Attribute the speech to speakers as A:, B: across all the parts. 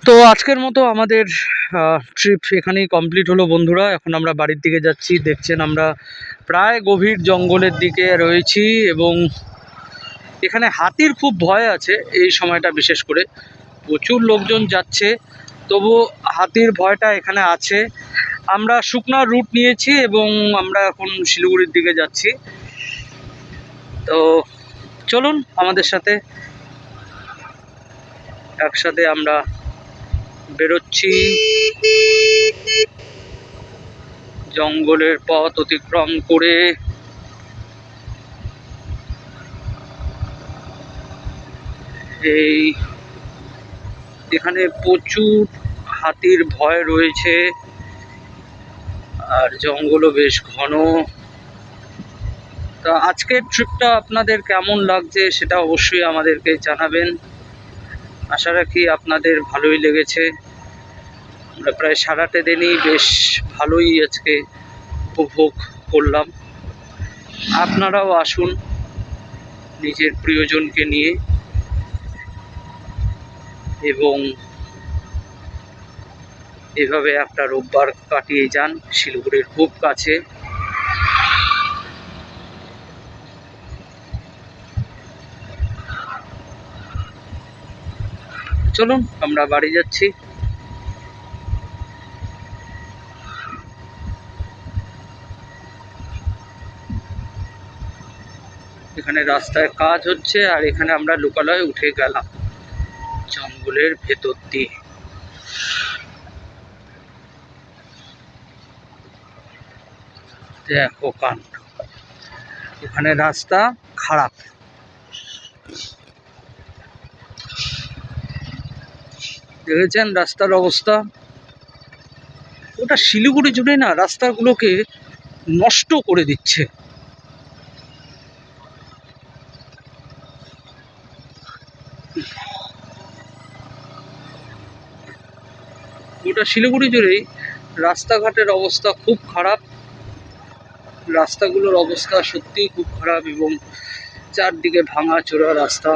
A: তো আজকের মতো আমাদের ট্রিপ এখানেই কমপ্লিট হলো বন্ধুরা। এখন আমরা বাড়ির দিকে যাচ্ছি। দেখছেন আমরা প্রায় গভীর জঙ্গলের দিকে রয়েছি এবং এখানে হাতির খুব ভয় আছে এই সময়টা, বিশেষ করে প্রচুর লোকজন যাচ্ছে, তবু হাতির ভয়টা এখানে আছে। আমরা শুকনা রুট নিয়েছি এবং আমরা এখন শিলিগুড়ির দিকে যাচ্ছি। তো চলুন আমাদের সাথে, একসাথে আমরা বেরোচ্ছি জঙ্গলের পথ অতিক্রম করে। এই এখানে প্রচুর হাতির ভয় রয়েছে আর জঙ্গলও বেশ ঘন। তা আজকের ট্রিপটা আপনাদের কেমন লাগছে সেটা অবশ্যই আমাদেরকে জানাবেন। আশা রাখি আপনাদের ভালোই লেগেছে। আমরা প্রায় সারাটা দিনই বেশ ভালোই আজকে উপভোগ করলাম। আপনারাও আসুন নিজের প্রিয়জনকে নিয়ে এবং এভাবে একটা রোববার কাটিয়ে যান শিলিগুড়ির খুব কাছে। চলুন আমরা বাড়ি যাচ্ছি। এখানে রাস্তায় কাজ হচ্ছে আর এখানে আমরা লোকালয়ে উঠে গেলাম জঙ্গলের ভেতর দিয়ে। দেখো কাণ্ড, এখানে রাস্তা খারাপ। দেখেছেন রাস্তার অবস্থা? ওটা শিলিগুড়ি জুড়ে না রাস্তাগুলোকে নষ্ট করে দিচ্ছে। গোটা শিলিগুড়ি জুড়েই রাস্তাঘাটের অবস্থা খুব খারাপ। রাস্তাগুলোর অবস্থা সত্যিই খুব খারাপ এবং চারদিকে ভাঙা চোরা রাস্তা।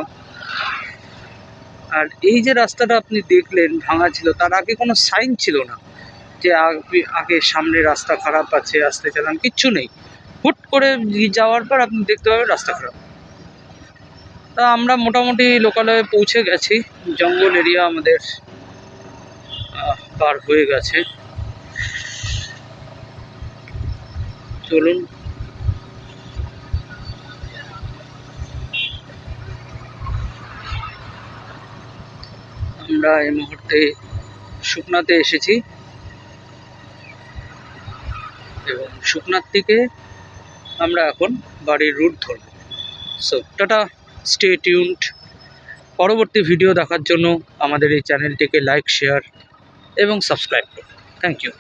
A: আর এই যে রাস্তাটা আপনি দেখলেন ভাঙা ছিল, তার আগে কোনো সাইন ছিল না যে আগে সামনে রাস্তা খারাপ আছে, রাস্তা চালান, কিচ্ছু নেই। হুট করে যাওয়ার পর আপনি দেখতে পাবেন রাস্তা খারাপ। তা আমরা মোটামুটি লোকালয়ে পৌঁছে গেছি। জঙ্গল এরিয়া আমাদের পার হয়ে গেছে। চলুন আমরা এই মুহূর্তে শুকনাতে এসেছি এবং শুকনার থেকে আমরা এখন বাড়ির রুট ধরব। So tata, stay tuned. পরবর্তী ভিডিও দেখার জন্য আমাদের এই চ্যানেলটিকে লাইক, শেয়ার এবং সাবস্ক্রাইব করুন। Thank you.